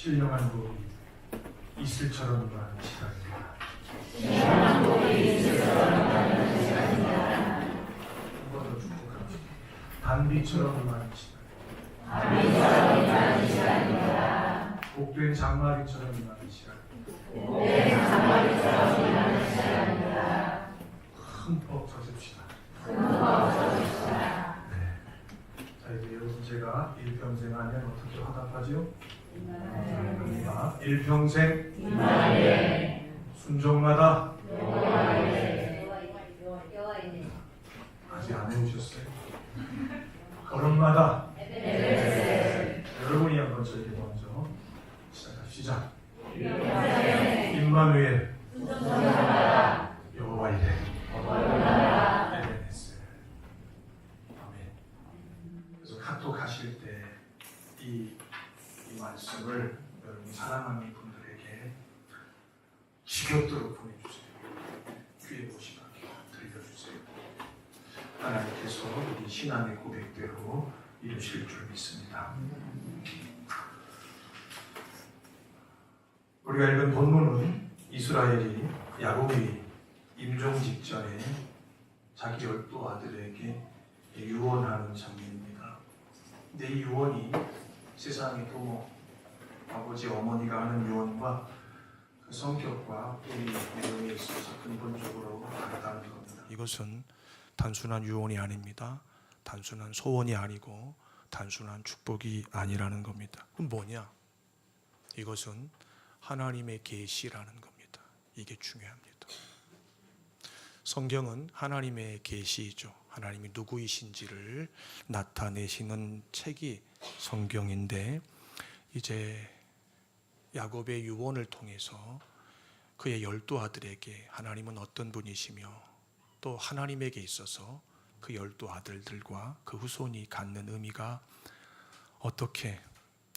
신령한 복이 이슬처럼 임하는 시간입니다. 한번 더 축복합시다. 단비처럼 임하는 시간입니다. 복된 장마리처럼 임하는 시간입니다. 흠뻑 젖읍시다. 네. 자, 이제 여러분 제가 일평생 하면 어떻게 화답하죠? 일평생 순종마다 아직 안 해오셨어요? 걸음마다 여러분이 한번 저에게 먼저 시작합시다. 임마누엘 여호와 이레 에베네스. 아멘. 그래서 카톡 하실 때 이 말씀을 여러분 사랑하는 분들에게 지겹도록 보내주세요. 귀에 모시게 들려주세요. 하나님께서 우리 신앙의 고백대로 이루실 줄 믿습니다. 우리가 읽은 본문은 이스라엘이 야곱이 임종 직전에 자기 12아들에게 유언하는 장면입니다. 근데 이 유언이 세상의 부모, 아버지, 어머니가 하는 유언과 그 성격과 우리 내용에 있어서 근본적으로 다르다는 겁니다. 이것은 단순한 유언이 아닙니다. 단순한 소원이 아니고 단순한 축복이 아니라는 겁니다. 그럼 뭐냐? 이것은 하나님의 계시라는 겁니다. 이게 중요합니다. 성경은 하나님의 계시이죠. 하나님이 누구이신지를 나타내시는 책이 성경인데, 이제 야곱의 유언을 통해서 그의 12아들에게 하나님은 어떤 분이시며 또 하나님에게 있어서 그 12아들들과 그 후손이 갖는 의미가 어떻게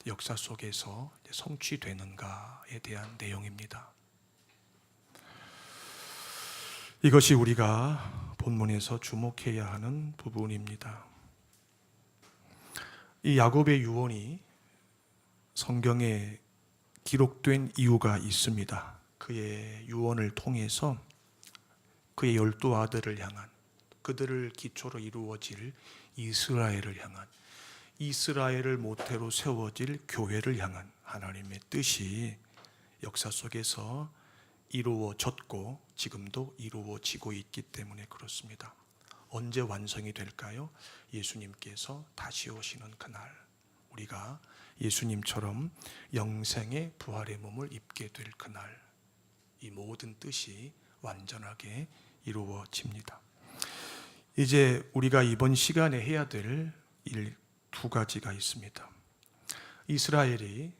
역사 속에서 성취되는가에 대한 내용입니다. 이것이 우리가 본문에서 주목해야 하는 부분입니다. 이 야곱의 유언이 성경에 기록된 이유가 있습니다. 그의 유언을 통해서 그의 12아들을 향한, 그들을 기초로 이루어질 이스라엘을 향한, 이스라엘을 모태로 세워질 교회를 향한 하나님의 뜻이 역사 속에서 이루어졌고 지금도 이루어지고 있기 때문에 그렇습니다. 언제 완성이 될까요? 예수님께서 다시 오시는 그날, 우리가 예수님처럼 영생의 부활의 몸을 입게 될 그날, 이 모든 뜻이 완전하게 이루어집니다. 이제 우리가 이번 시간에 해야 될 일 두 가지가 있습니다. 이스라엘이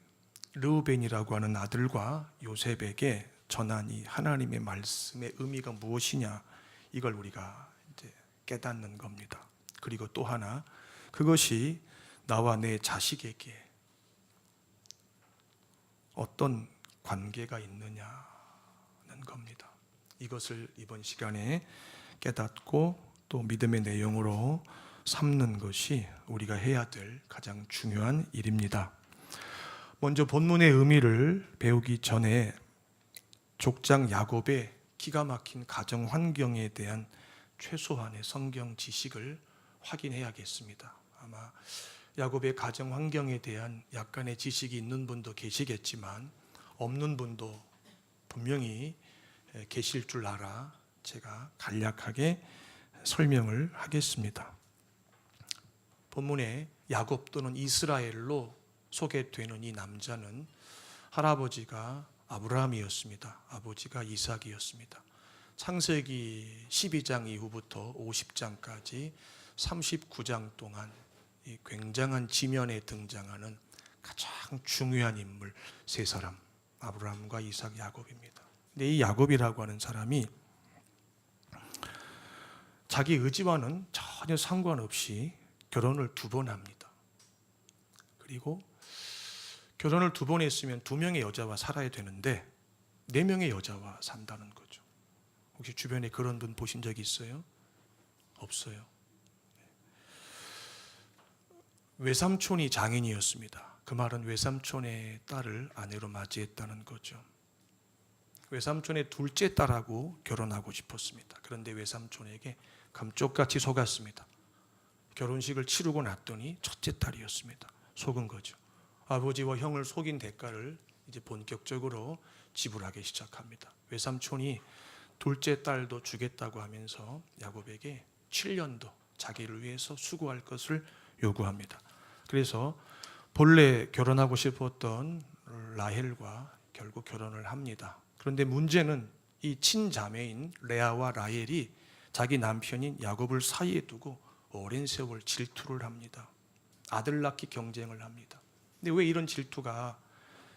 르우벤이라고 하는 아들과 요셉에게 전한 이 하나님의 말씀의 의미가 무엇이냐, 이걸 우리가 이제 깨닫는 겁니다. 그리고 또 하나, 그것이 나와 내 자식에게 어떤 관계가 있느냐는 겁니다. 이것을 이번 시간에 깨닫고 또 믿음의 내용으로 삼는 것이 우리가 해야 될 가장 중요한 일입니다. 먼저 본문의 의미를 배우기 전에 족장 야곱의 기가 막힌 가정 환경에 대한 최소한의 성경 지식을 확인해야겠습니다. 아마 야곱의 가정 환경에 대한 약간의 지식이 있는 분도 계시겠지만 없는 분도 분명히 계실 줄 알아 제가 간략하게 설명을 하겠습니다. 본문에 야곱 또는 이스라엘로 소개되는 이 남자는 할아버지가 아브라함이었습니다. 아버지가 이삭이었습니다. 창세기 12장 이후부터 50장까지 39장 동안 이 굉장한 지면에 등장하는 가장 중요한 인물 세 사람, 아브라함과 이삭, 야곱입니다. 근데 이 야곱이라고 하는 사람이 자기 의지와는 전혀 상관없이 결혼을 2번 합니다. 그리고 결혼을 2번 했으면 2명의 여자와 살아야 되는데 4명의 여자와 산다는 거죠. 혹시 주변에 그런 분 보신 적 있어요? 없어요. 외삼촌이 장인이었습니다. 그 말은 외삼촌의 딸을 아내로 맞이했다는 거죠. 외삼촌의 둘째 딸하고 결혼하고 싶었습니다. 그런데 외삼촌에게 감쪽같이 속았습니다. 결혼식을 치르고 났더니 첫째 딸이었습니다. 속은 거죠. 아버지와 형을 속인 대가를 이제 본격적으로 지불하기 시작합니다. 외삼촌이 둘째 딸도 주겠다고 하면서 야곱에게 7년도 자기를 위해서 수고할 것을 요구합니다. 그래서 본래 결혼하고 싶었던 라헬과 결국 결혼을 합니다. 그런데 문제는 이 친자매인 레아와 라헬이 자기 남편인 야곱을 사이에 두고 오랜 세월 질투를 합니다. 아들 낳기 경쟁을 합니다. 근데 왜 이런 질투가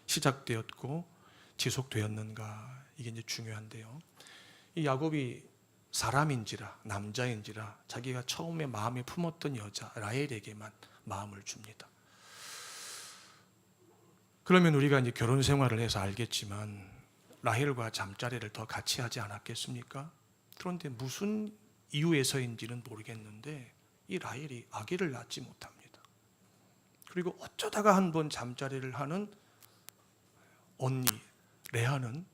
시작되었고 지속되었는가? 이게 이제 중요한데요. 이 야곱이 사람인지라 남자인지라 자기가 처음에 마음에 품었던 여자 라헬에게만 마음을 줍니다. 그러면 우리가 이제 결혼 생활을 해서 알겠지만 라헬과 잠자리를 더 같이 하지 않았겠습니까? 그런데 무슨 이유에서인지는 모르겠는데 이 라헬이 아기를 낳지 못합니다. 그리고 어쩌다가 한번 잠자리를 하는 언니 레아는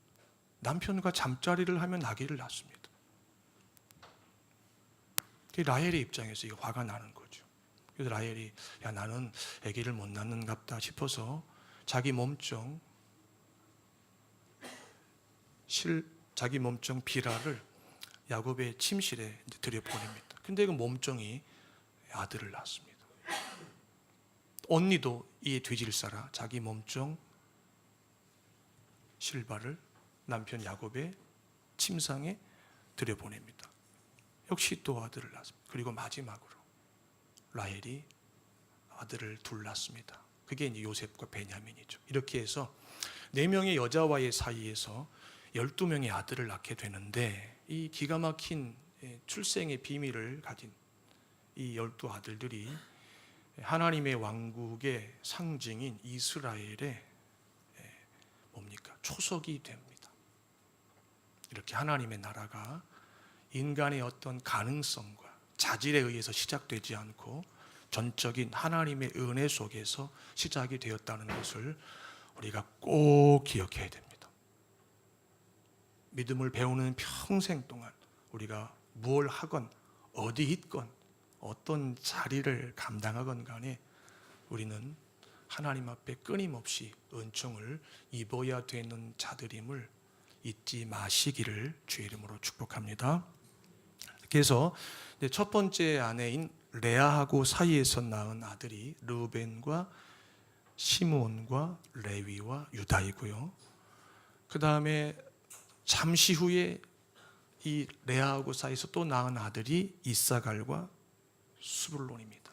남편과 잠자리를 하면 아기를 낳습니다. 라헬의 입장에서 이게 화가 나는 거죠. 그래서 라헬이 야 나는 아기를 못 낳는갑다 싶어서 자기 몸종 비라를 야곱의 침실에 들여보냅니다. 근데 그 몸종이 아들을 낳습니다. 언니도 이에 뒤질싸라 자기 몸종 실바를 남편 야곱의 침상에 들여보냅니다. 역시 또 아들을 낳습니다. 그리고 마지막으로 라헬이 아들을 둘 낳습니다. 그게 이제 요셉과 베냐민이죠. 이렇게 해서 4명의 여자와의 사이에서 12명의 아들을 낳게 되는데 이 기가 막힌 출생의 비밀을 가진 이 12아들들이 하나님의 왕국의 상징인 이스라엘의 뭡니까? 초석이 됩니다. 이렇게 하나님의 나라가 인간의 어떤 가능성과 자질에 의해서 시작되지 않고 전적인 하나님의 은혜 속에서 시작이 되었다는 것을 우리가 꼭 기억해야 됩니다. 믿음을 배우는 평생 동안 우리가 뭘 하건 어디 있건 어떤 자리를 감당하건 간에 우리는 하나님 앞에 끊임없이 은총을 입어야 되는 자들임을 잊지 마시기를 주의 이름으로 축복합니다. 그래서 첫 번째 아내인 레아하고 사이에서 낳은 아들이 르우벤과 시므온과 레위와 유다이고요. 그 다음에 잠시 후에 이 레아하고 사이에서 또 낳은 아들이 이사갈과 스불론입니다.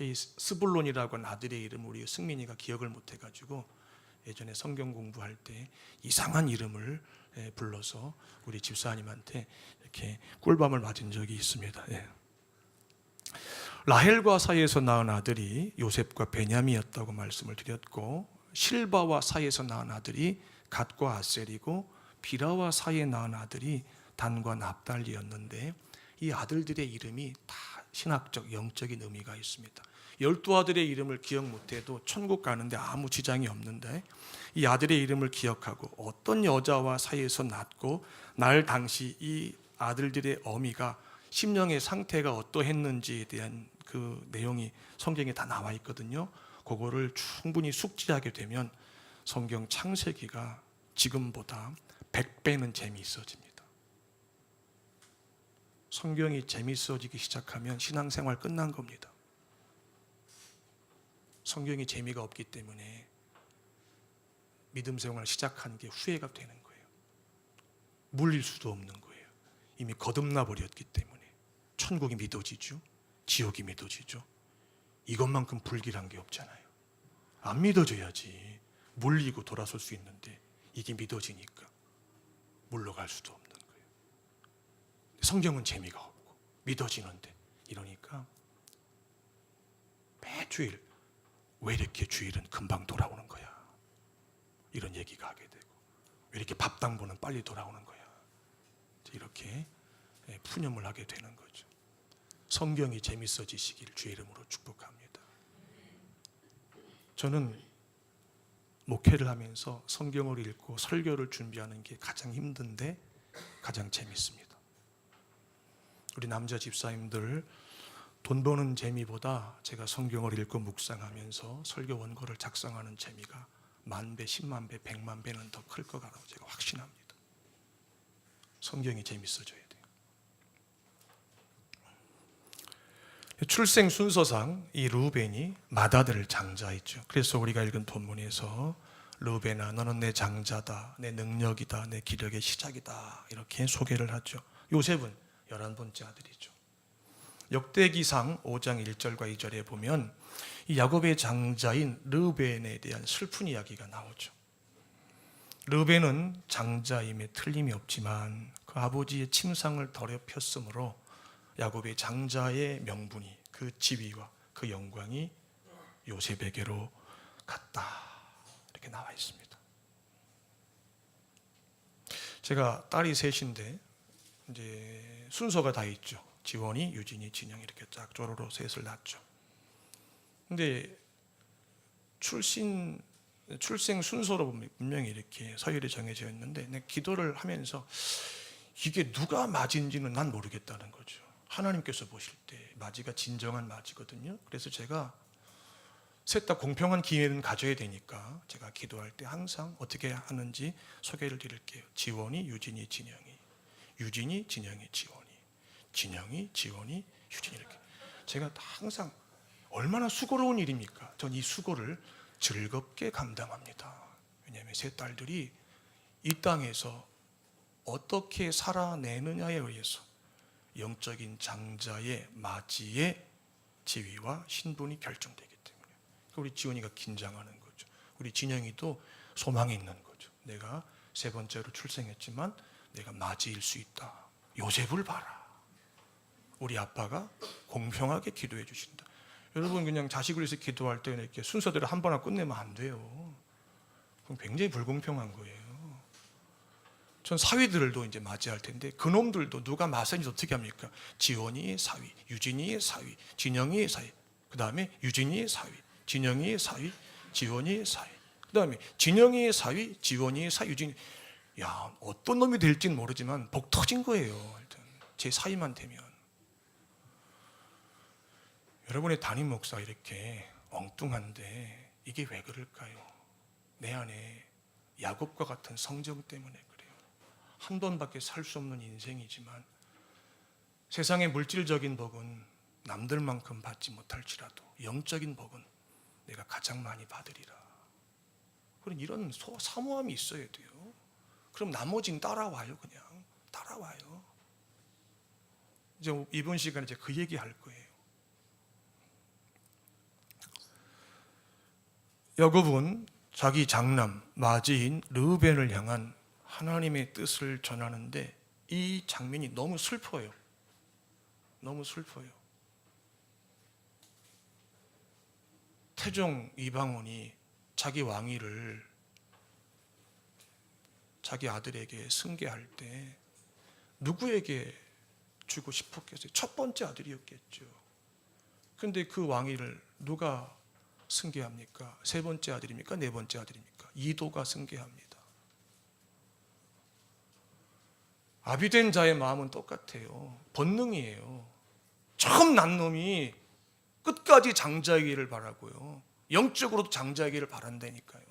이 스불론이라고 하는 아들의 이름 우리 승민이가 기억을 못해가지고 예전에 성경 공부할 때 이상한 이름을 불러서 우리 집사님한테 이렇게 꿀밤을 맞은 적이 있습니다. 라헬과 사이에서 낳은 아들이 요셉과 베냐민이었다고 말씀을 드렸고, 실바와 사이에서 낳은 아들이 갓과 아셀이고, 비라와 사이에 낳은 아들이 단과 납달리였는데 이 아들들의 이름이 다 신학적 영적인 의미가 있습니다. 12아들의 이름을 기억 못해도 천국 가는데 아무 지장이 없는데 이 아들의 이름을 기억하고 어떤 여자와 사이에서 낳고 날 당시 이 아들들의 어미가 심령의 상태가 어떠했는지에 대한 그 내용이 성경에 다 나와 있거든요. 그거를 충분히 숙지하게 되면 성경 창세기가 지금보다 100배는 재미있어집니다. 성경이 재미있어지기 시작하면 신앙생활 끝난 겁니다. 성경이 재미가 없기 때문에 믿음 생활을 시작한 게 후회가 되는 거예요. 물릴 수도 없는 거예요. 이미 거듭나 버렸기 때문에. 천국이 믿어지죠. 지옥이 믿어지죠. 이것만큼 불길한 게 없잖아요. 안 믿어져야지 물리고 돌아설 수 있는데 이게 믿어지니까 물러갈 수도 없는 거예요. 성경은 재미가 없고 믿어지는데 이러니까 매주일 왜 이렇게 주일은 금방 돌아오는 거야? 이런 얘기가 하게 되고 왜 이렇게 밥당보는 빨리 돌아오는 거야? 이렇게 푸념을 하게 되는 거죠. 성경이 재밌어지시길 주의 이름으로 축복합니다. 저는 목회를 하면서 성경을 읽고 설교를 준비하는 게 가장 힘든데 가장 재밌습니다. 우리 남자 집사님들 돈 버는 재미보다 제가 성경을 읽고 묵상하면서 설교 원고를 작성하는 재미가 10,000배, 100,000배, 1,000,000배는 더 클 것 같다고 제가 확신합니다. 성경이 재밌어져야 돼요. 출생 순서상 이 르우벤이 맏아들 장자이죠. 그래서 우리가 읽은 본문에서 르우벤아 너는 내 장자다, 내 능력이다, 내 기력의 시작이다 이렇게 소개를 하죠. 요셉은 11번째 아들이죠. 역대기상 5장 1절과 2절에 보면 이 야곱의 장자인 르우벤에 대한 슬픈 이야기가 나오죠. 르우벤은 장자임에 틀림이 없지만 그 아버지의 침상을 더럽혔으므로 야곱의 장자의 명분이, 그 지위와 그 영광이 요셉에게로 갔다 이렇게 나와 있습니다. 제가 딸이 셋인데 이제 순서가 다 있죠. 지원이, 유진이, 진영이 이렇게 쫙 쪼로로 셋을 낳았죠. 근데 출생 순서로 보면 분명히 이렇게 서열이 정해져 있는데 내가 기도를 하면서 이게 누가 맞인지는 난 모르겠다는 거죠. 하나님께서 보실 때 맞이가 진정한 맞이거든요. 그래서 제가 셋 다 공평한 기회는 가져야 되니까 제가 기도할 때 항상 어떻게 하는지 소개를 드릴게요. 지원이, 유진이, 진영이, 유진이, 진영이, 지원이, 진영이, 지원이, 유진이 이렇게. 제가 항상 얼마나 수고로운 일입니까? 전 이 수고를 즐겁게 감당합니다. 왜냐하면 세 딸들이 이 땅에서 어떻게 살아내느냐에 의해서 영적인 장자의 맞이의 지위와 신분이 결정되기 때문에 우리 지원이가 긴장하는 거죠. 우리 진영이도 소망이 있는 거죠. 내가 세 번째로 출생했지만 내가 맞이일 수 있다. 요셉을 봐라. 우리 아빠가 공평하게 기도해 주신다. 여러분 그냥 자식을 위해서 기도할 때 이렇게 순서대로 한 번에 끝내면 안 돼요. 그럼 굉장히 불공평한 거예요. 전 사위들도 이제 맞이할 텐데 그놈들도 누가 맞선지 어떻게 합니까? 지원이 사위, 유진이 사위, 진영이 사위, 그 다음에 유진이 사위, 진영이 사위, 지원이 사위, 그 다음에 진영이 사위, 지원이 사위, 유진이. 야, 어떤 놈이 될지는 모르지만 복 터진 거예요. 하여튼 제 사위만 되면. 여러분의 담임 목사 이렇게 엉뚱한데 이게 왜 그럴까요? 내 안에 야곱과 같은 성정 때문에 그래요. 한 번밖에 살 수 없는 인생이지만 세상의 물질적인 복은 남들만큼 받지 못할지라도 영적인 복은 내가 가장 많이 받으리라. 그런 이런 사모함이 있어야 돼요. 그럼 나머지는 따라와요. 그냥 따라와요. 이제 이번 시간에 이제 그 얘기 할 거예요. 야곱은 자기 장남 맞이인 르우벤을 향한 하나님의 뜻을 전하는데 이 장면이 너무 슬퍼요. 너무 슬퍼요. 태종 이방원이 자기 왕위를 자기 아들에게 승계할 때 누구에게 주고 싶었겠어요? 첫 번째 아들이었겠죠. 그런데 그 왕위를 누가 승계합니까? 세 번째 아들입니까? 네 번째 아들입니까? 이도가 승계합니다. 아비된 자의 마음은 똑같아요. 본능이에요. 처음 난 놈이 끝까지 장자이기를 바라고요. 영적으로도 장자이기를 바란다니까요.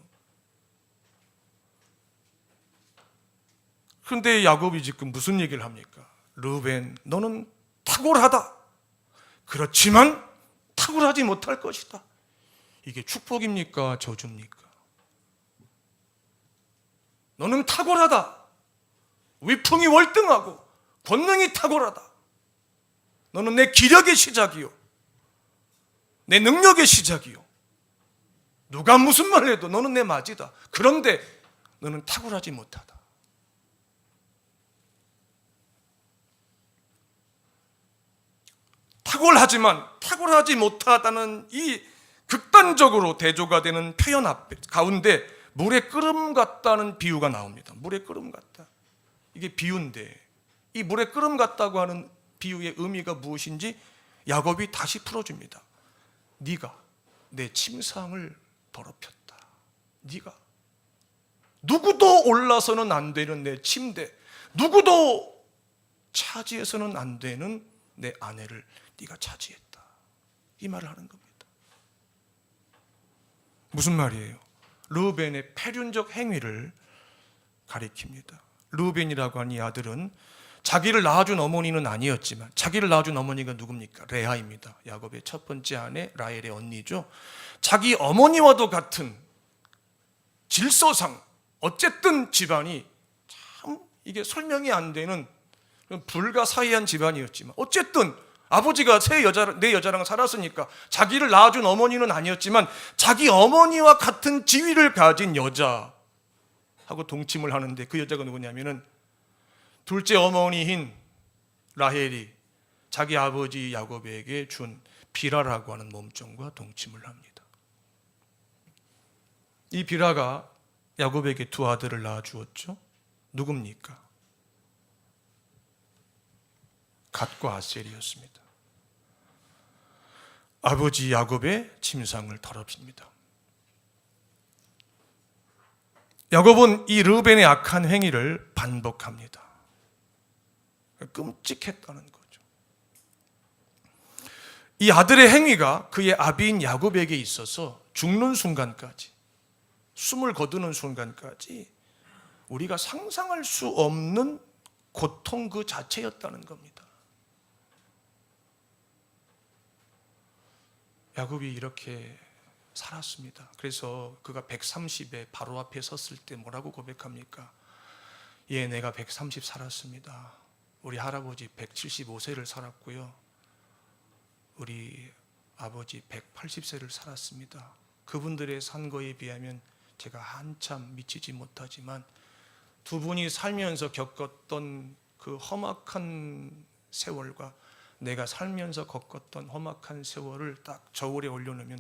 그런데 야곱이 지금 무슨 얘기를 합니까? 르우벤, 너는 탁월하다. 그렇지만 탁월하지 못할 것이다. 이게 축복입니까? 저주입니까? 너는 탁월하다. 위풍이 월등하고 권능이 탁월하다. 너는 내 기력의 시작이요, 내 능력의 시작이요. 누가 무슨 말을 해도 너는 내 맞이다. 그런데 너는 탁월하지 못하다. 탁월하지만 탁월하지 못하다는 이 극단적으로 대조가 되는 표현 가운데 물의 끓음 같다는 비유가 나옵니다. 물의 끓음 같다. 이게 비유인데 이 물의 끓음 같다고 하는 비유의 의미가 무엇인지 야곱이 다시 풀어줍니다. 네가 내 침상을 더럽혔다. 네가 누구도 올라서는 안 되는 내 침대, 누구도 차지해서는 안 되는 내 아내를 네가 차지했다. 이 말을 하는 겁니다. 무슨 말이에요? 르우벤의 패륜적 행위를 가리킵니다. 르우벤이라고 하는 이 아들은 자기를 낳아준 어머니는 아니었지만, 자기를 낳아준 어머니가 누굽니까? 레아입니다. 야곱의 첫 번째 아내 라헬의 언니죠. 자기 어머니와도 같은 질서상 어쨌든 집안이 참 이게 설명이 안 되는 불가사의한 집안이었지만, 어쨌든 아버지가 내 여자랑 살았으니까 자기를 낳아준 어머니는 아니었지만 자기 어머니와 같은 지위를 가진 여자하고 동침을 하는데, 그 여자가 누구냐면은 둘째 어머니인 라헬이 자기 아버지 야곱에게 준 비라라고 하는 몸종과 동침을 합니다. 이 비라가 야곱에게 두 아들을 낳아주었죠. 누굽니까? 갓과 아셀이었습니다. 아버지 야곱의 침상을 더럽힙니다. 야곱은 이 르우벤의 악한 행위를 반복합니다. 끔찍했다는 거죠. 이 아들의 행위가 그의 아비인 야곱에게 있어서 죽는 순간까지, 숨을 거두는 순간까지 우리가 상상할 수 없는 고통 그 자체였다는 겁니다. 야곱이 이렇게 살았습니다. 그래서 그가 130에 바로 앞에 섰을 때 뭐라고 고백합니까? 예, 내가 130 살았습니다. 우리 할아버지 175세를 살았고요. 우리 아버지 180세를 살았습니다. 그분들의 산 거에 비하면 제가 한참 미치지 못하지만 두 분이 살면서 겪었던 그 험악한 세월과 내가 살면서 겪었던 험악한 세월을 딱 저울에 올려놓으면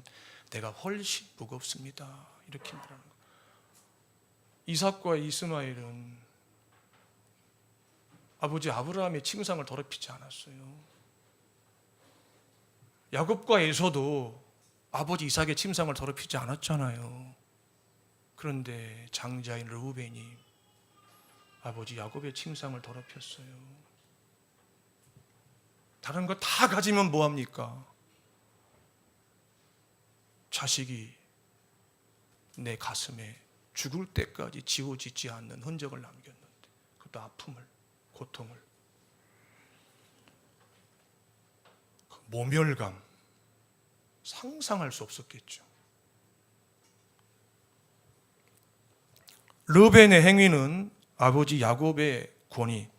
내가 훨씬 무겁습니다. 이렇게 말하는 거예요. 이삭과 이스마엘은 아버지 아브라함의 침상을 더럽히지 않았어요. 야곱과 에서도 아버지 이삭의 침상을 더럽히지 않았잖아요. 그런데 장자인 르우벤이 아버지 야곱의 침상을 더럽혔어요. 다른 거 다 가지면 뭐합니까? 자식이 내 가슴에 죽을 때까지 지워지지 않는 흔적을 남겼는데, 그것도 아픔을, 고통을, 그 모멸감, 상상할 수 없었겠죠. 르벤의 행위는 아버지 야곱의 권위,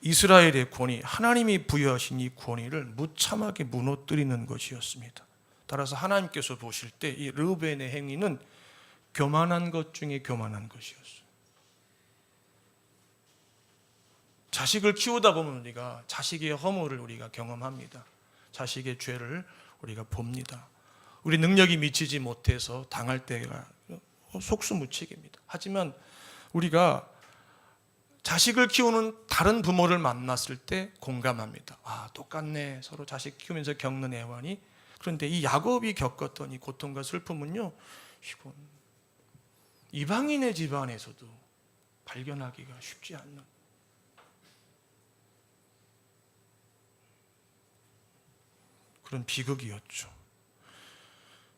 이스라엘의 권위, 하나님이 부여하신 이 권위를 무참하게 무너뜨리는 것이었습니다. 따라서 하나님께서 보실 때 이 르벤의 행위는 교만한 것 중에 교만한 것이었어요. 자식을 키우다 보면 우리가 자식의 허물을 우리가 경험합니다. 자식의 죄를 우리가 봅니다. 우리 능력이 미치지 못해서 당할 때가 속수무책입니다. 하지만 우리가 자식을 키우는 다른 부모를 만났을 때 공감합니다. 아, 똑같네. 서로 자식 키우면서 겪는 애환이. 그런데 이 야곱이 겪었던 이 고통과 슬픔은요, 이건 이방인의 집안에서도 발견하기가 쉽지 않는 그런 비극이었죠.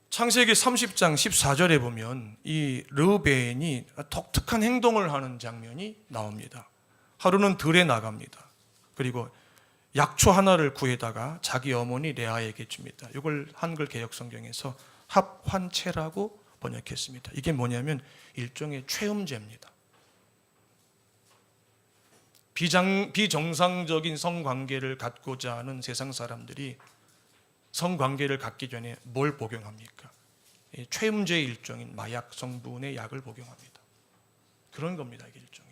창세기 30장 14절에 보면 이 르우벤이 독특한 행동을 하는 장면이 나옵니다. 하루는 들에 나갑니다. 그리고 약초 하나를 구해다가 자기 어머니 레아에게 줍니다. 이걸 한글 개역 성경에서 합환체라고 번역했습니다. 이게 뭐냐면 일종의 최음제입니다. 비정상적인 성관계를 갖고자 하는 세상 사람들이 성관계를 갖기 전에 뭘 복용합니까? 최음제의 일종인 마약 성분의 약을 복용합니다. 그런 겁니다. 이게 일종이.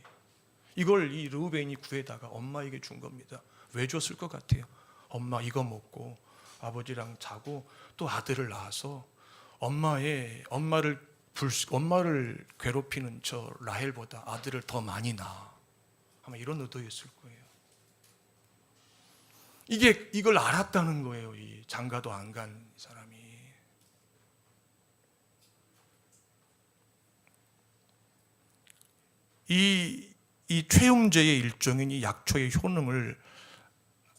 이걸 이 르우벤이 구해다가 엄마에게 준 겁니다. 왜 줬을 것 같아요? 엄마 이거 먹고 아버지랑 자고 또 아들을 낳아서 엄마를 괴롭히는 저 라헬보다 아들을 더 많이 낳아. 아마 이런 의도였을 거예요. 이걸 알았다는 거예요. 이 장가도 안 간 사람이. 이 최음제의 일종인 이 약초의 효능을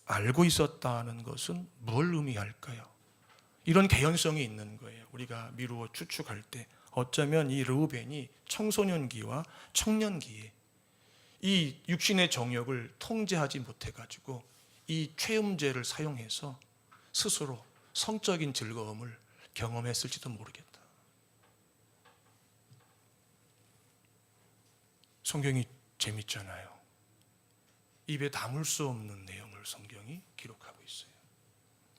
알고 있었다는 것은 뭘 의미할까요? 이런 개연성이 있는 거예요. 우리가 미루어 추측할 때 어쩌면 이 르우벤이 청소년기와 청년기에 이 육신의 정욕을 통제하지 못해가지고 이 최음제를 사용해서 스스로 성적인 즐거움을 경험했을지도 모르겠다. 성경이 재밌잖아요. 입에 담을 수 없는 내용을 성경이 기록하고 있어요.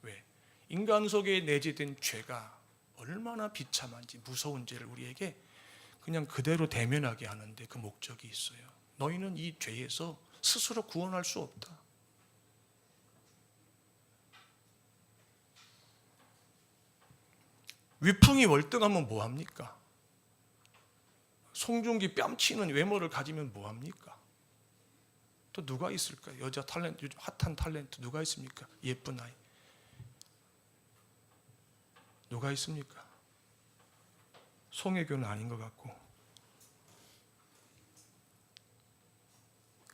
왜? 인간 속에 내재된 죄가 얼마나 비참한지 무서운지를 우리에게 그냥 그대로 대면하게 하는데 그 목적이 있어요. 너희는 이 죄에서 스스로 구원할 수 없다. 위풍이 월등하면 뭐합니까? 송중기 뺨치는 외모를 가지면 뭐합니까? 또 누가 있을까요? 여자 탤런트, 요즘 핫한 탤런트 누가 있습니까? 예쁜 아이 누가 있습니까? 송혜교는 아닌 것 같고,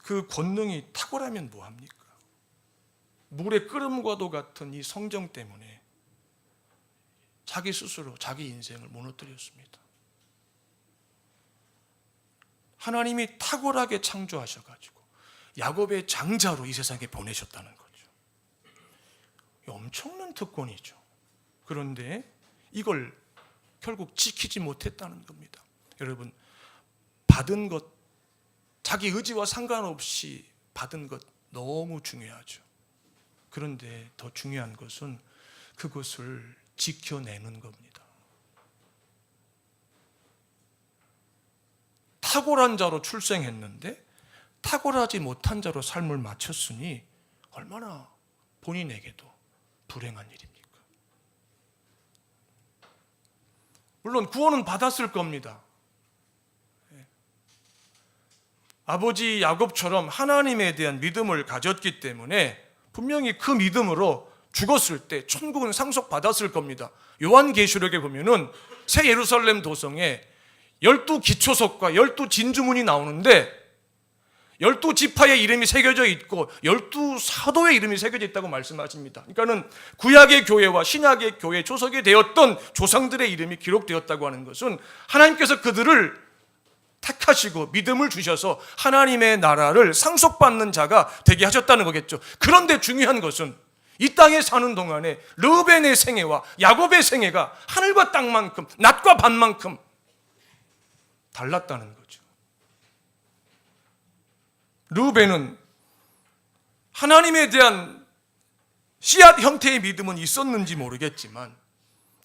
그 권능이 탁월하면 뭐합니까? 물의 끓음과도 같은 이 성정 때문에 자기 스스로 자기 인생을 무너뜨렸습니다. 하나님이 탁월하게 창조하셔가지고 야곱의 장자로 이 세상에 보내셨다는 거죠. 엄청난 특권이죠. 그런데 이걸 결국 지키지 못했다는 겁니다. 여러분, 받은 것, 자기 의지와 상관없이 받은 것 너무 중요하죠. 그런데 더 중요한 것은 그것을 지켜내는 겁니다. 탁월한 자로 출생했는데 탁월하지 못한 자로 삶을 마쳤으니 얼마나 본인에게도 불행한 일입니까? 물론 구원은 받았을 겁니다. 아버지 야곱처럼 하나님에 대한 믿음을 가졌기 때문에 분명히 그 믿음으로 죽었을 때 천국은 상속받았을 겁니다. 요한계시록에 보면은 새 예루살렘 도성에 12기초석과 12진주문이 나오는데 12지파의 이름이 새겨져 있고 12사도의 이름이 새겨져 있다고 말씀하십니다. 그러니까는 구약의 교회와 신약의 교회 조석이 되었던 조상들의 이름이 기록되었다고 하는 것은 하나님께서 그들을 택하시고 믿음을 주셔서 하나님의 나라를 상속받는 자가 되게 하셨다는 거겠죠. 그런데 중요한 것은 이 땅에 사는 동안에 르우벤의 생애와 야곱의 생애가 하늘과 땅만큼, 낮과 밤만큼 달랐다는 거죠. 르우벤은 하나님에 대한 씨앗 형태의 믿음은 있었는지 모르겠지만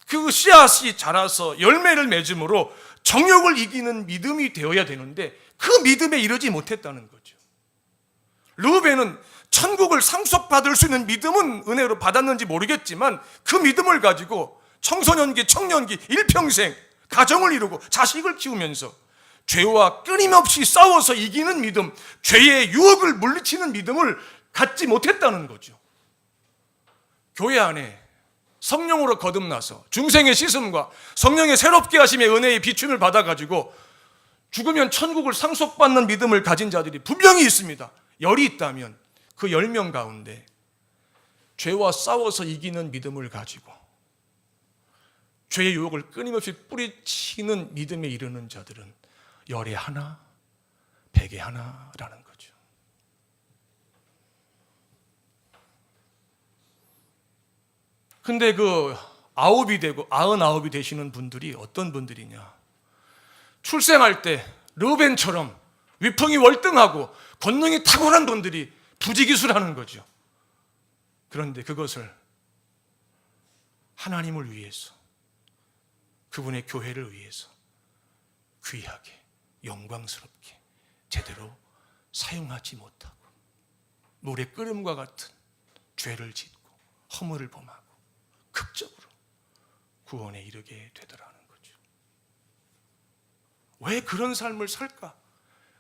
그 씨앗이 자라서 열매를 맺음으로 정욕을 이기는 믿음이 되어야 되는데 그 믿음에 이르지 못했다는 거죠. 르우벤은 천국을 상속받을 수 있는 믿음은 은혜로 받았는지 모르겠지만 그 믿음을 가지고 청소년기, 청년기, 일평생 가정을 이루고 자식을 키우면서 죄와 끊임없이 싸워서 이기는 믿음, 죄의 유혹을 물리치는 믿음을 갖지 못했다는 거죠. 교회 안에 성령으로 거듭나서 중생의 씻음과 성령의 새롭게 하심의 은혜의 비춤을 받아가지고 죽으면 천국을 상속받는 믿음을 가진 자들이 분명히 있습니다. 10이 있다면 그 10명 가운데 죄와 싸워서 이기는 믿음을 가지고 죄의 유혹을 끊임없이 뿌리치는 믿음에 이르는 자들은 10에 하나, 100에 하나라는 거죠. 근데 그 9이 되고 99이 되시는 분들이 어떤 분들이냐? 출생할 때 르우벤처럼 위풍이 월등하고 권능이 탁월한 분들이 부지기수라는 거죠. 그런데 그것을 하나님을 위해서, 그분의 교회를 위해서 귀하게, 영광스럽게 제대로 사용하지 못하고 물의 끓음과 같은 죄를 짓고 허물을 범하고 극적으로 구원에 이르게 되더라는 거죠. 왜 그런 삶을 살까?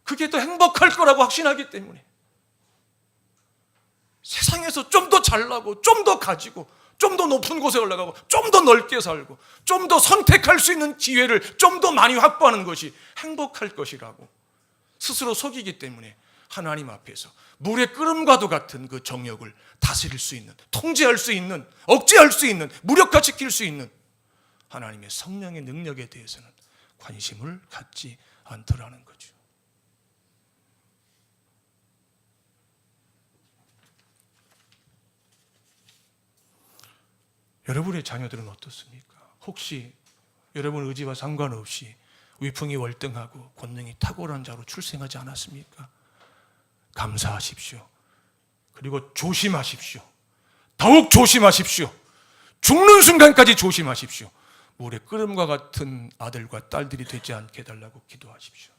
그게 더 행복할 거라고 확신하기 때문에 세상에서 좀 더 잘나고 좀 더 가지고 좀 더 높은 곳에 올라가고 좀 더 넓게 살고 좀 더 선택할 수 있는 기회를 좀 더 많이 확보하는 것이 행복할 것이라고 스스로 속이기 때문에 하나님 앞에서 물의 끓음과도 같은 그 정욕을 다스릴 수 있는, 통제할 수 있는, 억제할 수 있는, 무력화시킬 수 있는 하나님의 성령의 능력에 대해서는 관심을 갖지 않더라는 거죠. 여러분의 자녀들은 어떻습니까? 혹시 여러분 의지와 상관없이 위풍이 월등하고 권능이 탁월한 자로 출생하지 않았습니까? 감사하십시오. 그리고 조심하십시오. 더욱 조심하십시오. 죽는 순간까지 조심하십시오. 물의 끓음과 같은 아들과 딸들이 되지 않게 해달라고 기도하십시오.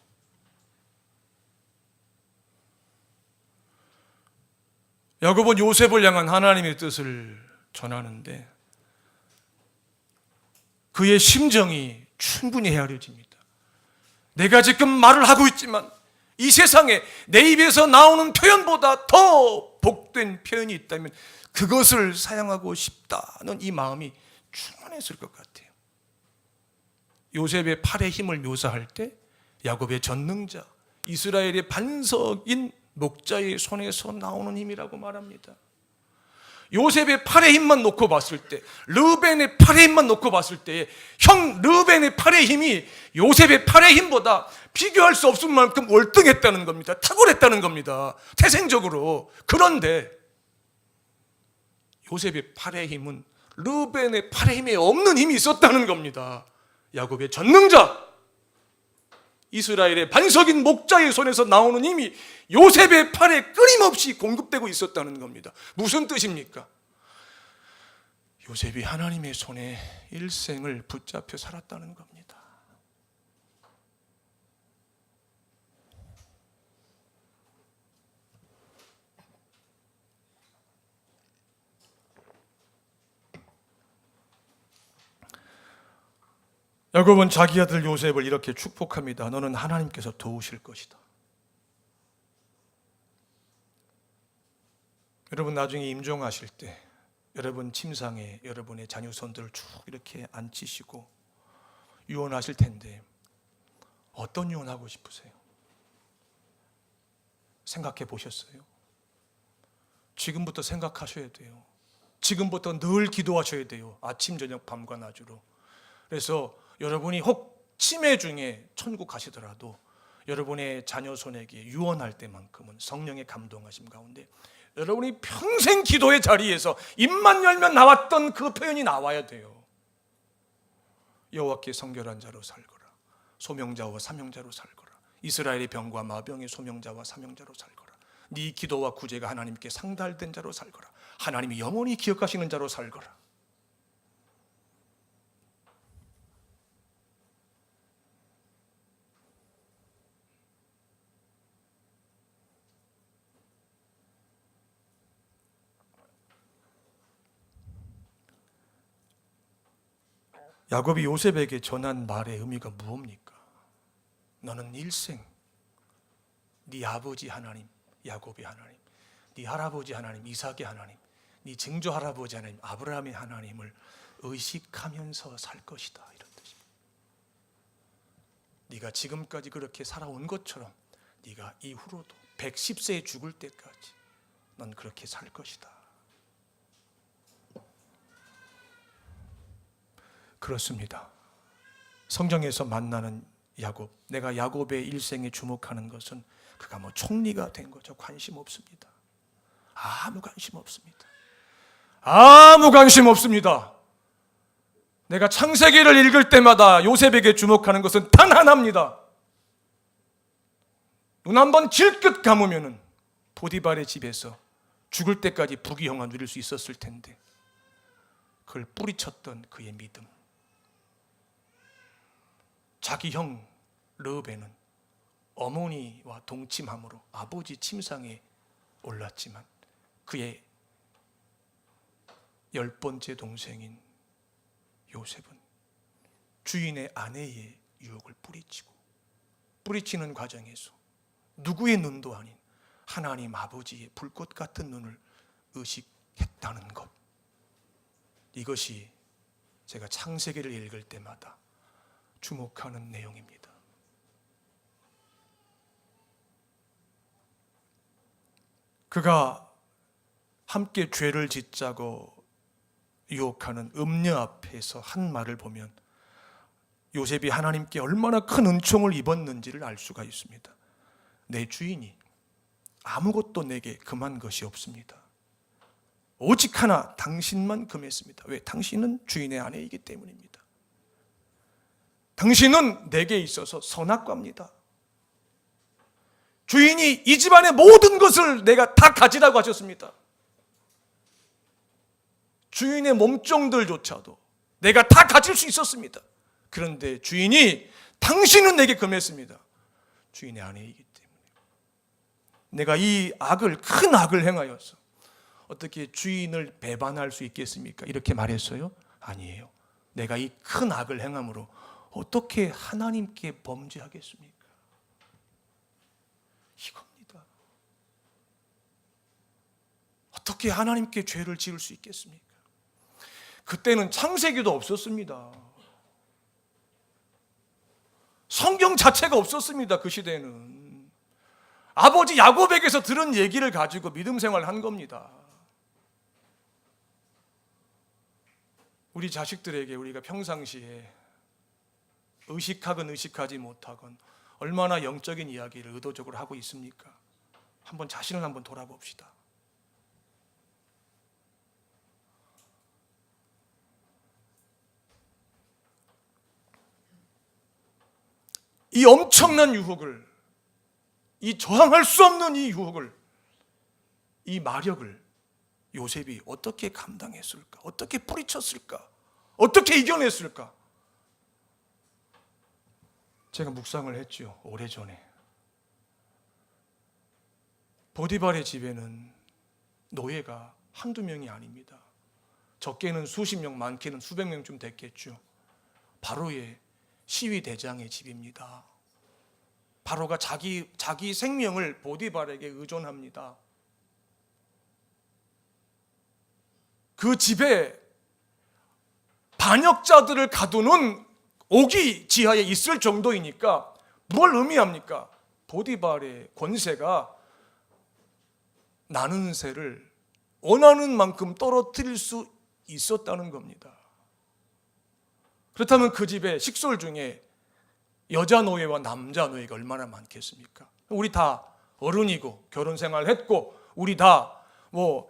야곱은 요셉을 향한 하나님의 뜻을 전하는데 그의 심정이 충분히 헤아려집니다. 내가 지금 말을 하고 있지만 이 세상에 내 입에서 나오는 표현보다 더 복된 표현이 있다면 그것을 사용하고 싶다는 이 마음이 충만했을 것 같아요. 요셉의 팔의 힘을 묘사할 때 야곱의 전능자, 이스라엘의 반석인 목자의 손에서 나오는 힘이라고 말합니다. 요셉의 팔의 힘만 놓고 봤을 때, 르벤의 팔의 힘만 놓고 봤을 때 형 르벤의 팔의 힘이 요셉의 팔의 힘보다 비교할 수 없을 만큼 월등했다는 겁니다. 탁월했다는 겁니다. 태생적으로. 그런데 요셉의 팔의 힘은 르벤의 팔의 힘에 없는 힘이 있었다는 겁니다. 야곱의 전능자, 이스라엘의 반석인 목자의 손에서 나오는 힘이 요셉의 팔에 끊임없이 공급되고 있었다는 겁니다. 무슨 뜻입니까? 요셉이 하나님의 손에 일생을 붙잡혀 살았다는 겁니다. 야곱은 자기 아들 요셉을 이렇게 축복합니다. 너는 하나님께서 도우실 것이다. 여러분 나중에 임종하실 때 여러분 침상에 여러분의 자녀손들을 쭉 이렇게 앉히시고 유언하실 텐데 어떤 유언하고 싶으세요? 생각해 보셨어요? 지금부터 생각하셔야 돼요. 지금부터 늘 기도하셔야 돼요. 아침 저녁 밤과 낮으로. 그래서 여러분이 혹 치매 중에 천국 가시더라도 여러분의 자녀 손에게 유언할 때만큼은 성령의 감동하심 가운데 여러분이 평생 기도의 자리에서 입만 열면 나왔던 그 표현이 나와야 돼요. 여호와께 성결한 자로 살거라. 소명자와 사명자로 살거라. 이스라엘의 병과 마병의 소명자와 사명자로 살거라. 네 기도와 구제가 하나님께 상달된 자로 살거라. 하나님이 영원히 기억하시는 자로 살거라. 야곱이 요셉에게 전한 말의 의미가 무엇입니까? 너는 일생 네 아버지 하나님 야곱의 하나님, 네 할아버지 하나님 이삭의 하나님, 네 증조 할아버지 하나님 아브라함의 하나님을 의식하면서 살 것이다, 이런 뜻입니다. 네가 지금까지 그렇게 살아온 것처럼 네가 이후로도 110세에 죽을 때까지 넌 그렇게 살 것이다. 그렇습니다. 성경에서 만나는 야곱, 내가 야곱의 일생에 주목하는 것은 그가 뭐 총리가 된 거죠. 관심 없습니다. 아무 관심 없습니다. 아무 관심 없습니다. 내가 창세기를 읽을 때마다 요셉에게 주목하는 것은 단 하나입니다. 눈 한번 질끗 감으면 보디발의 집에서 죽을 때까지 부귀영화 누릴 수 있었을 텐데 그걸 뿌리쳤던 그의 믿음. 자기 형 르벤은 어머니와 동침함으로 아버지 침상에 올랐지만 그의 10번째 동생인 요셉은 주인의 아내의 유혹을 뿌리치는 과정에서 누구의 눈도 아닌 하나님 아버지의 불꽃 같은 눈을 의식했다는 것, 이것이 제가 창세기를 읽을 때마다 주목하는 내용입니다. 그가 함께 죄를 짓자고 유혹하는 음녀 앞에서 한 말을 보면 요셉이 하나님께 얼마나 큰 은총을 입었는지를 알 수가 있습니다. 내 주인이 아무것도 내게 금한 것이 없습니다. 오직 하나 당신만 금했습니다. 왜? 당신은 주인의 아내이기 때문입니다. 당신은 내게 있어서 선악과입니다. 주인이 이 집안의 모든 것을 내가 다 가지라고 하셨습니다. 주인의 몸종들조차도 내가 다 가질 수 있었습니다. 그런데 주인이 당신은 내게 금했습니다. 주인의 아내이기 때문에. 내가 이 악을, 큰 악을 행하여서 어떻게 주인을 배반할 수 있겠습니까? 이렇게 말했어요? 아니에요. 내가 이 큰 악을 행함으로 어떻게 하나님께 범죄하겠습니까? 이겁니다. 어떻게 하나님께 죄를 지을 수 있겠습니까? 그때는 창세기도 없었습니다. 성경 자체가 없었습니다. 그 시대에는. 아버지 야곱에게서 들은 얘기를 가지고 믿음 생활을 한 겁니다. 우리 자식들에게 우리가 평상시에 의식하건 의식하지 못하건 얼마나 영적인 이야기를 의도적으로 하고 있습니까? 한번 자신을 한번 돌아봅시다. 이 엄청난 유혹을, 이 저항할 수 없는 이 유혹을, 이 마력을 요셉이 어떻게 감당했을까? 어떻게 뿌리쳤을까? 어떻게 이겨냈을까? 제가 묵상을 했죠. 오래전에. 보디발의 집에는 노예가 한두 명이 아닙니다. 적게는 수십 명, 많게는 수백 명쯤 됐겠죠. 바로의 시위 대장의 집입니다. 바로가 자기 생명을 보디발에게 의존합니다. 그 집에 반역자들을 가두는 옥이 지하에 있을 정도이니까 뭘 의미합니까? 보디발의 권세가 나는 새를 원하는 만큼 떨어뜨릴 수 있었다는 겁니다. 그렇다면 그 집에 식솔 중에 여자 노예와 남자 노예가 얼마나 많겠습니까? 우리 다 어른이고 결혼 생활했고 우리 다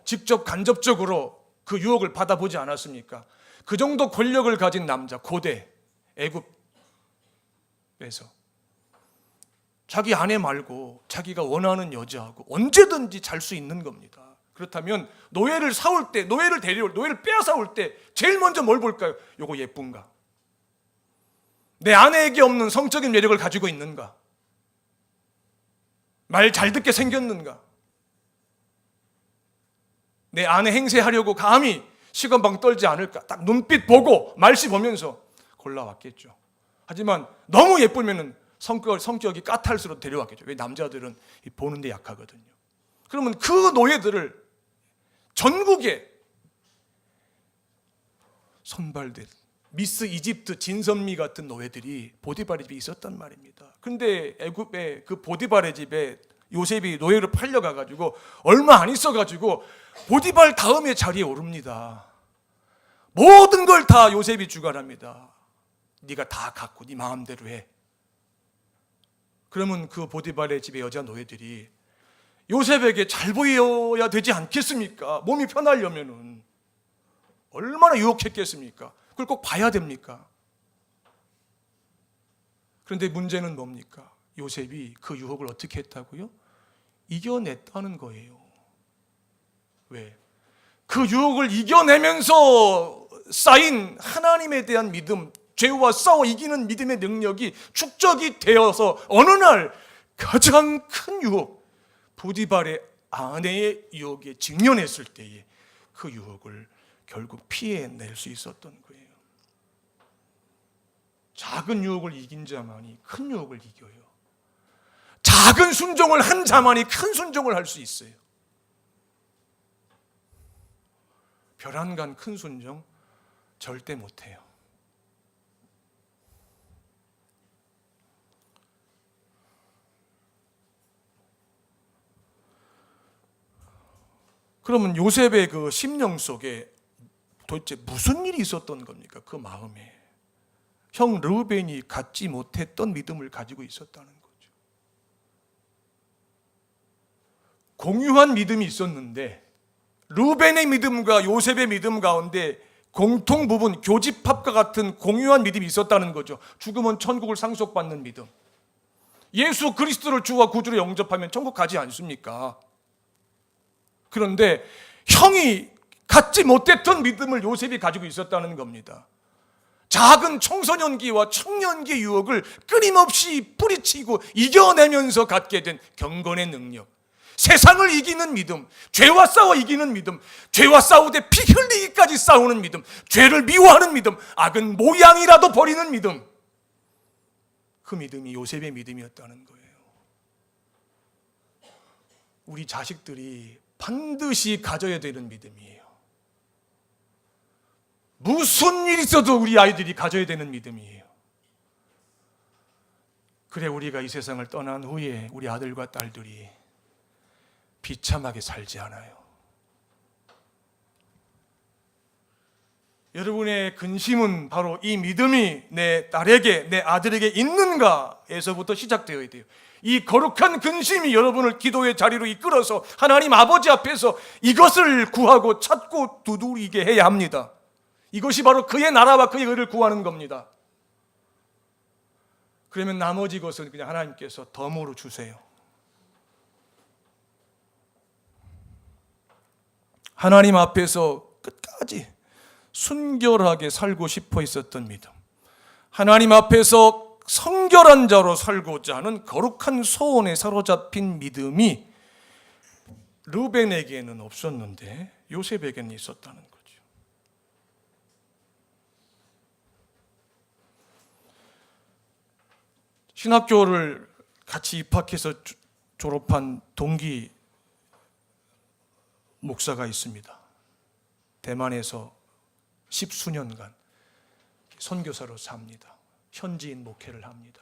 직접 간접적으로 그 유혹을 받아보지 않았습니까? 그 정도 권력을 가진 남자, 고대 애굽에서 자기 아내 말고 자기가 원하는 여자하고 언제든지 잘 수 있는 겁니다. 그렇다면 노예를 사올 때, 노예를 빼앗아올 때 제일 먼저 뭘 볼까요? 요거 예쁜가? 내 아내에게 없는 성적인 매력을 가지고 있는가? 말 잘 듣게 생겼는가? 내 아내 행세하려고 감히 시건방 떨지 않을까? 딱 눈빛 보고 말씨 보면서 골라왔겠죠. 하지만 너무 예쁘면 성격이 까탈스러워 데려왔겠죠. 왜? 남자들은 보는데 약하거든요. 그러면 그 노예들을 전국에 선발된 미스 이집트 진선미 같은 노예들이 보디발의 집에 있었단 말입니다. 그런데 애굽의 그 보디발의 집에 요셉이 노예를 팔려가가지고 얼마 안 있어가지고 보디발 다음에 자리에 오릅니다. 모든 걸 다 요셉이 주관합니다. 네가 다 갖고 네 마음대로 해. 그러면 그 보디발의 집의 여자 노예들이 요셉에게 잘 보여야 되지 않겠습니까? 몸이 편하려면은 얼마나 유혹했겠습니까? 그걸 꼭 봐야 됩니까? 그런데 문제는 뭡니까? 요셉이 그 유혹을 어떻게 했다고요? 이겨냈다는 거예요. 왜? 그 유혹을 이겨내면서 쌓인 하나님에 대한 믿음, 죄와 싸워 이기는 믿음의 능력이 축적이 되어서 어느 날 가장 큰 유혹, 보디발의 아내의 유혹에 직면했을 때에 그 유혹을 결국 피해낼 수 있었던 거예요. 작은 유혹을 이긴 자만이 큰 유혹을 이겨요. 작은 순종을 한 자만이 큰 순종을 할 수 있어요. 벼랑간 큰 순종 절대 못해요. 그러면 요셉의 그 심령 속에 도대체 무슨 일이 있었던 겁니까? 그 마음에. 형 르우벤이 갖지 못했던 믿음을 가지고 있었다는 거죠. 공유한 믿음이 있었는데 르우벤의 믿음과 요셉의 믿음 가운데 공통 부분, 교집합과 같은 공유한 믿음이 있었다는 거죠. 죽으면 천국을 상속받는 믿음. 예수 그리스도를 주와 구주로 영접하면 천국 가지 않습니까? 그런데 형이 갖지 못했던 믿음을 요셉이 가지고 있었다는 겁니다. 작은 청소년기와 청년기의 유혹을 끊임없이 뿌리치고 이겨내면서 갖게 된 경건의 능력, 세상을 이기는 믿음, 죄와 싸워 이기는 믿음, 죄와 싸우되 피 흘리기까지 싸우는 믿음, 죄를 미워하는 믿음, 악은 모양이라도 버리는 믿음, 그 믿음이 요셉의 믿음이었다는 거예요. 우리 자식들이 반드시 가져야 되는 믿음이에요. 무슨 일이 있어도 우리 아이들이 가져야 되는 믿음이에요. 그래 우리가 이 세상을 떠난 후에 우리 아들과 딸들이 비참하게 살지 않아요. 여러분의 근심은 바로 이 믿음이 내 딸에게, 내 아들에게 있는가에서부터 시작되어야 돼요. 이 거룩한 근심이 여러분을 기도의 자리로 이끌어서 하나님 아버지 앞에서 이것을 구하고 찾고 두드리게 해야 합니다. 이것이 바로 그의 나라와 그의 의를 구하는 겁니다. 그러면 나머지 것은 그냥 하나님께서 덤으로 주세요. 하나님 앞에서 끝까지 순결하게 살고 싶어 있었던 믿음, 하나님 앞에서 성결한 자로 살고자 하는 거룩한 소원에 사로잡힌 믿음이 르우벤에게는 없었는데 요셉에게는 있었다는 거죠. 신학교를 같이 입학해서 졸업한 동기 목사가 있습니다. 대만에서 10수년간 선교사로 삽니다. 현지인 목회를 합니다.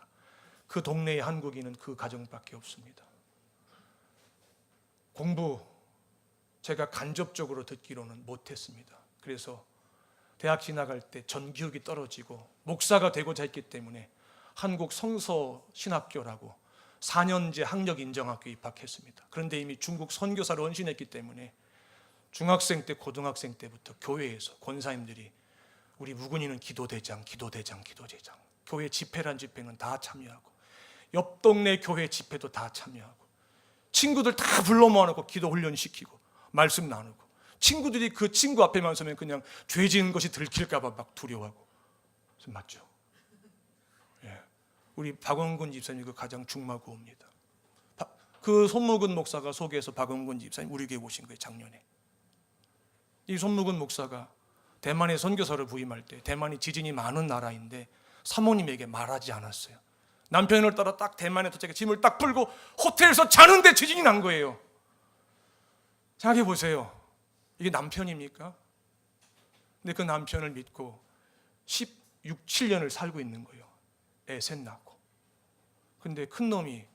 그 동네의 한국인은 그 가정밖에 없습니다. 공부 제가 간접적으로 듣기로는 못했습니다. 그래서 대학 지나갈 때 전기욕이 떨어지고 목사가 되고자 했기 때문에 한국 성서신학교라고 4년제 학력인정학교에 입학했습니다. 그런데 이미 중국 선교사로 헌신했기 때문에 중학생 때, 고등학생 때부터 교회에서 권사님들이 우리 무근이는 기도대장, 교회 집회란 집회는 다 참여하고 옆 동네 교회 집회도 다 참여하고 친구들 다 불러 모아놓고 기도 훈련시키고 말씀 나누고 친구들이 그 친구 앞에만 서면 그냥 죄 지은 것이 들킬까 봐 막 두려워하고. 맞죠? 예. 우리 박원근 집사님 그 가장 중마고우입니다. 그 손묵은 목사가 소개해서 박원근 집사님 우리 교회 오신 거예요, 작년에. 이 손묵은 목사가 대만에 선교사를 부임할 때 대만이 지진이 많은 나라인데 사모님에게 말하지 않았어요. 남편을 따라 딱 대만에 도착해 짐을 딱 풀고 호텔에서 자는데 지진이 난 거예요. 생각해 보세요. 이게 남편입니까? 근데 그 남편을 믿고 16, 17년을 살고 있는 거예요. 애 셋 낳고. 근데 큰 놈이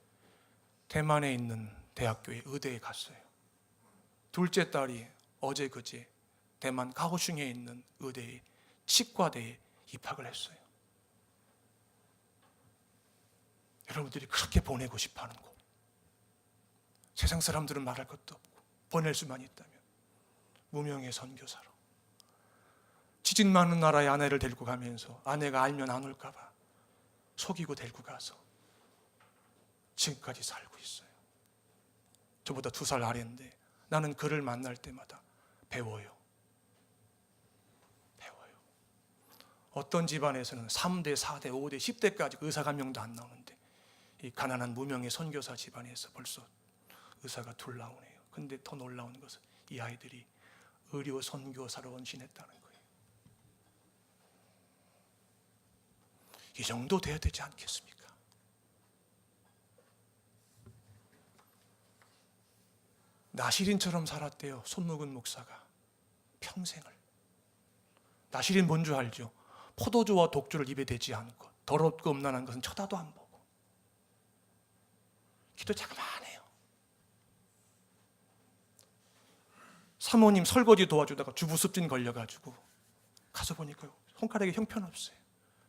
대만에 있는 대학교에 의대에 갔어요. 둘째 딸이 어제 그제 대만 가오슝에 있는 의대에 치과대에 입학을 했어요. 여러분들이 그렇게 보내고 싶어하는 곳, 세상 사람들은 말할 것도 없고 보낼 수만 있다면 무명의 선교사로 지진 많은 나라에 아내를 데리고 가면서 아내가 알면 안 올까 봐 속이고 데리고 가서 지금까지 살고 있어요. 저보다 2살 아래인데 나는 그를 만날 때마다 배워요. 어떤 집안에서는 3대, 4대, 5대, 10대까지 의사가 한 명도 안 나오는데 이 가난한 무명의 선교사 집안에서 벌써 의사가 둘 나오네요. 근데 더 놀라운 것은 이 아이들이 의료 선교사로 헌신했다는 거예요. 이 정도 돼야 되지 않겠습니까? 나시린처럼 살았대요, 손묵은 목사가. 평생을. 나시린 뭔 줄 알죠? 포도주와 독주를 입에 대지 않고 더럽고 음란한 것은 쳐다도 안 보고 기도 자그마해요. 사모님 설거지 도와주다가 주부습진 걸려가지고 가서 보니까 손가락에 형편없어요.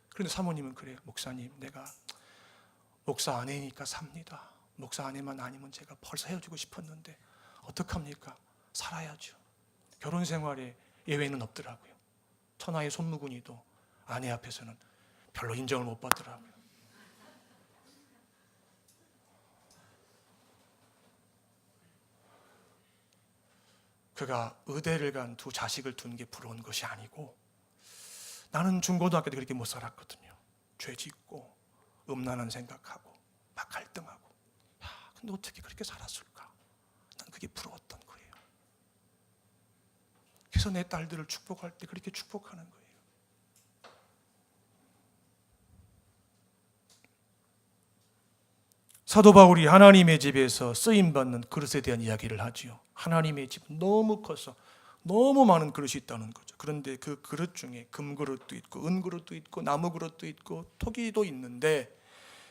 그런데 사모님은 그래요. 목사님, 내가 목사 아내니까 삽니다. 목사 아내만 아니면 제가 벌써 헤어지고 싶었는데 어떡합니까? 살아야죠. 결혼 생활에 예외는 없더라고요. 천하의 손무근이도 아내 앞에서는 별로 인정을 못 받더라고요. 그가 의대를 간 두 자식을 둔 게 부러운 것이 아니고, 나는 중고등학교 때 그렇게 못 살았거든요. 죄 짓고 음란한 생각하고 막 갈등하고, 야, 근데 어떻게 그렇게 살았을까? 난 그게 부러웠던 거예요. 그래서 내 딸들을 축복할 때 그렇게 축복하는 거예요. 사도 바울이 하나님의 집에서 쓰임받는 그릇에 대한 이야기를 하지요. 하나님의 집은 너무 커서 너무 많은 그릇이 있다는 거죠. 그런데 그 그릇 중에 금그릇도 있고 은그릇도 있고 나무그릇도 있고 토기도 있는데,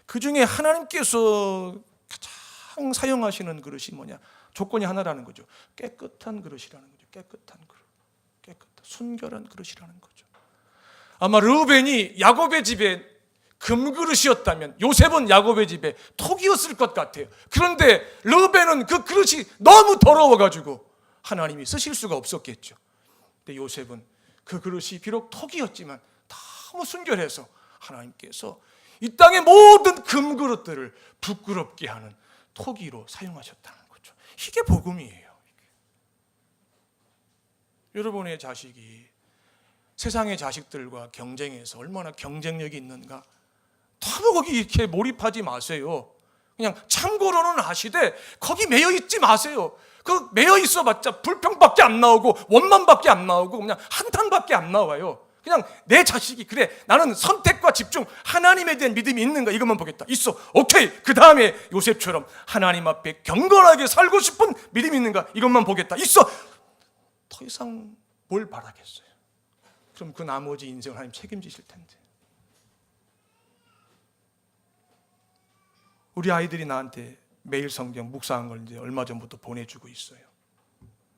그 중에 하나님께서 가장 사용하시는 그릇이 뭐냐? 조건이 하나라는 거죠. 깨끗한 그릇이라는 거죠. 깨끗한 그릇, 깨끗한 순결한 그릇이라는 거죠. 아마 르우벤이 야곱의 집에 금그릇이었다면 요셉은 야곱의 집에 톡이었을 것 같아요. 그런데 르우벤은 그 그릇이 너무 더러워가지고 하나님이 쓰실 수가 없었겠죠. 근데 요셉은 그 그릇이 비록 톡이었지만 너무 순결해서 하나님께서 이 땅의 모든 금그릇들을 부끄럽게 하는 토기로 사용하셨다는 거죠. 이게 복음이에요. 여러분의 자식이 세상의 자식들과 경쟁해서 얼마나 경쟁력이 있는가, 너무 거기 이렇게 몰입하지 마세요. 그냥 참고로는 하시되 거기 매여 있지 마세요. 그 매여 있어 봤자 불평밖에 안 나오고 원망밖에 안 나오고 그냥 한탄밖에 안 나와요. 그냥 내 자식이 그래, 나는 선택과 집중, 하나님에 대한 믿음이 있는가, 이것만 보겠다. 있어, 오케이. 그 다음에 요셉처럼 하나님 앞에 경건하게 살고 싶은 믿음이 있는가, 이것만 보겠다. 있어. 더 이상 뭘 바라겠어요? 그럼 그 나머지 인생을 하나님 책임지실 텐데. 우리 아이들이 나한테 매일 성경 묵상한 걸 이제 얼마 전부터 보내주고 있어요.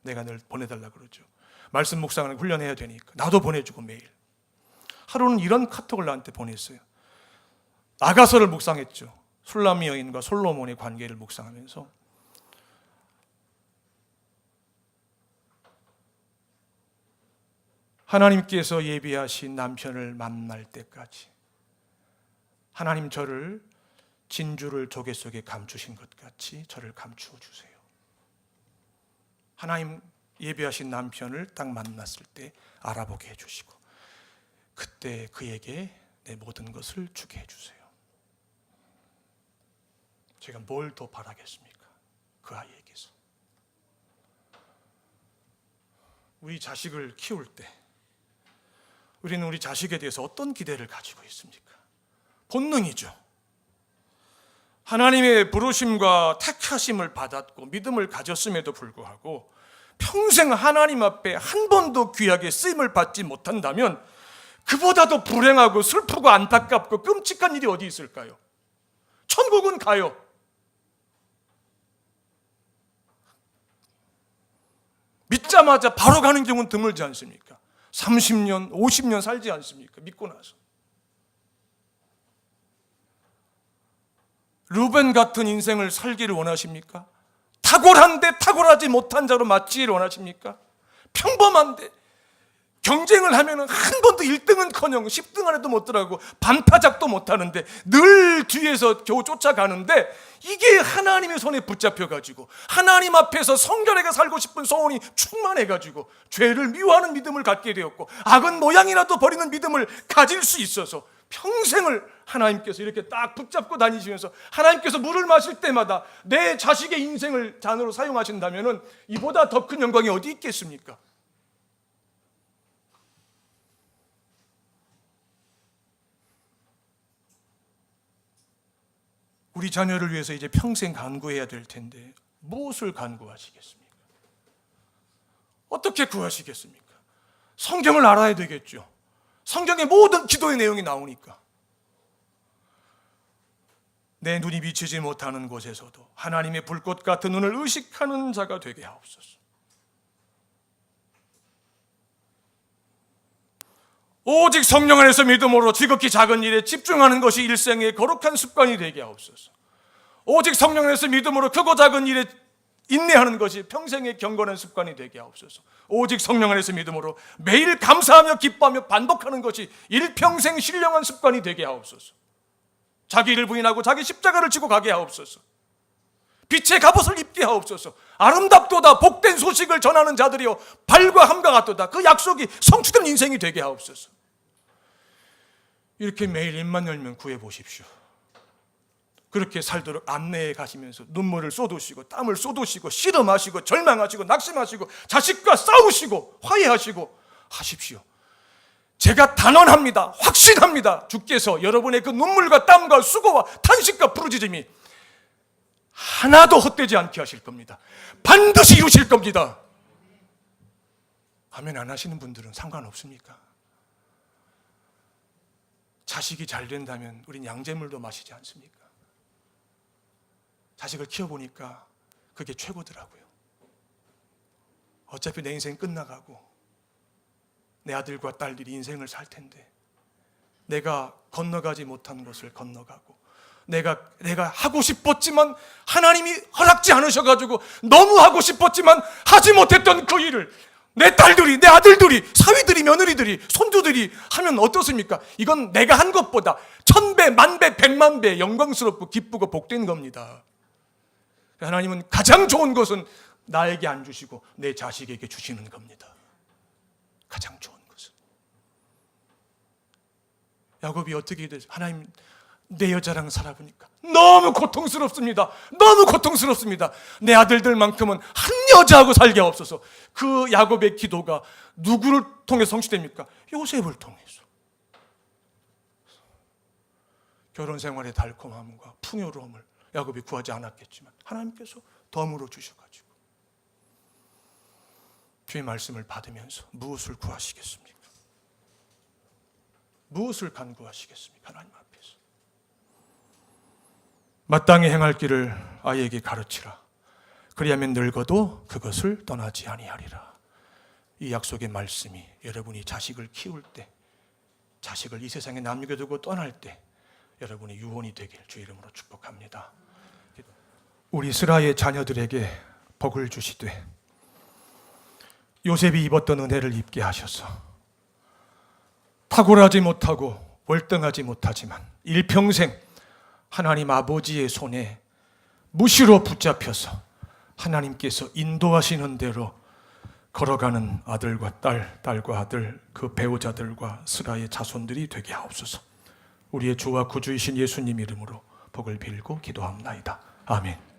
내가 늘 보내달라 그러죠. 말씀 묵상을 훈련해야 되니까 나도 보내주고 매일. 하루는 이런 카톡을 나한테 보냈어요. 아가서를 묵상했죠. 술람미 여인과 솔로몬의 관계를 묵상하면서 하나님께서 예비하신 남편을 만날 때까지 하나님 저를 진주를 조개 속에 감추신 것 같이 저를 감추어 주세요. 하나님 예비하신 남편을 딱 만났을 때 알아보게 해주시고 그때 그에게 내 모든 것을 주게 해주세요. 제가 뭘 더 바라겠습니까? 그 아이에게서. 우리 자식을 키울 때 우리는 우리 자식에 대해서 어떤 기대를 가지고 있습니까? 본능이죠. 하나님의 부르심과 택하심을 받았고 믿음을 가졌음에도 불구하고 평생 하나님 앞에 한 번도 귀하게 쓰임을 받지 못한다면 그보다도 불행하고 슬프고 안타깝고 끔찍한 일이 어디 있을까요? 천국은 가요. 믿자마자 바로 가는 경우는 드물지 않습니까? 30년, 50년 살지 않습니까? 믿고 나서. 루벤 같은 인생을 살기를 원하십니까? 탁월한데 탁월하지 못한 자로 맞지를 원하십니까? 평범한데 경쟁을 하면 한 번도 1등은커녕 10등 안에도 못 들어가고 반타작도 못하는데 늘 뒤에서 겨우 쫓아가는데 이게 하나님의 손에 붙잡혀가지고 하나님 앞에서 성결하게 살고 싶은 소원이 충만해가지고 죄를 미워하는 믿음을 갖게 되었고 악은 모양이라도 버리는 믿음을 가질 수 있어서 평생을 하나님께서 이렇게 딱 붙잡고 다니시면서 하나님께서 물을 마실 때마다 내 자식의 인생을 잔으로 사용하신다면 이보다 더 큰 영광이 어디 있겠습니까? 우리 자녀를 위해서 이제 평생 간구해야 될 텐데 무엇을 간구하시겠습니까? 어떻게 구하시겠습니까? 성경을 알아야 되겠죠. 성경의 모든 기도의 내용이 나오니까. 내 눈이 비치지 못하는 곳에서도 하나님의 불꽃 같은 눈을 의식하는 자가 되게 하옵소서. 오직 성령 안에서 믿음으로 지극히 작은 일에 집중하는 것이 일생의 거룩한 습관이 되게 하옵소서. 오직 성령 안에서 믿음으로 크고 작은 일에 인내하는 것이 평생의 경건한 습관이 되게 하옵소서. 오직 성령 안에서 믿음으로 매일 감사하며 기뻐하며 반복하는 것이 일평생 신령한 습관이 되게 하옵소서. 자기를 부인하고 자기 십자가를 지고 가게 하옵소서. 빛의 갑옷을 입게 하옵소서. 아름답도다 복된 소식을 전하는 자들이여 발과 함과 같도다. 그 약속이 성취된 인생이 되게 하옵소서. 이렇게 매일 입만 열면 구해 보십시오. 그렇게 살도록 안내해 가시면서 눈물을 쏟으시고 땀을 쏟으시고 씨름하시고 절망하시고 낙심하시고 자식과 싸우시고 화해하시고 하십시오. 제가 단언합니다. 확신합니다. 주께서 여러분의 그 눈물과 땀과 수고와 탄식과 부르짖음이 하나도 헛되지 않게 하실 겁니다. 반드시 이루실 겁니다. 아멘 안 하시는 분들은 상관없습니까? 자식이 잘 된다면 우린 양잿물도 마시지 않습니까? 자식을 키워보니까 그게 최고더라고요. 어차피 내 인생 끝나가고 내 아들과 딸들이 인생을 살 텐데 내가 건너가지 못한 것을 건너가고 내가 하고 싶었지만 하나님이 허락지 않으셔가지고 너무 하고 싶었지만 하지 못했던 그 일을 내 딸들이, 내 아들들이, 사위들이, 며느리들이, 손주들이 하면 어떻습니까? 이건 내가 한 것보다 1000배, 10,000배, 1,000,000배 영광스럽고 기쁘고 복된 겁니다. 하나님은 가장 좋은 것은 나에게 안 주시고 내 자식에게 주시는 겁니다. 가장 좋은 것은. 야곱이 어떻게 됐어요? 하나님 내 여자랑 살아보니까 너무 고통스럽습니다. 너무 고통스럽습니다. 내 아들들만큼은 한 여자하고 살게 없어서. 그 야곱의 기도가 누구를 통해 성취됩니까? 요셉을 통해서. 결혼 생활의 달콤함과 풍요로움을 야곱이 구하지 않았겠지만 하나님께서 덤으로 주셔가지고 주의 말씀을 받으면서 무엇을 구하시겠습니까? 무엇을 간구하시겠습니까? 하나님 앞에서 마땅히 행할 길을 아이에게 가르치라. 그리하면 늙어도 그것을 떠나지 아니하리라. 이 약속의 말씀이 여러분이 자식을 키울 때, 자식을 이 세상에 남겨두고 떠날 때 여러분의 유언이 되길 주 이름으로 축복합니다. 우리 스라의 자녀들에게 복을 주시되 요셉이 입었던 은혜를 입게 하셔서 탁월하지 못하고 월등하지 못하지만 일평생 하나님 아버지의 손에 무시로 붙잡혀서 하나님께서 인도하시는 대로 걸어가는 아들과 딸, 딸과 아들, 그 배우자들과 스라의 자손들이 되게 하옵소서. 우리의 주와 구주이신 예수님 이름으로 복을 빌고 기도합나이다. 아멘.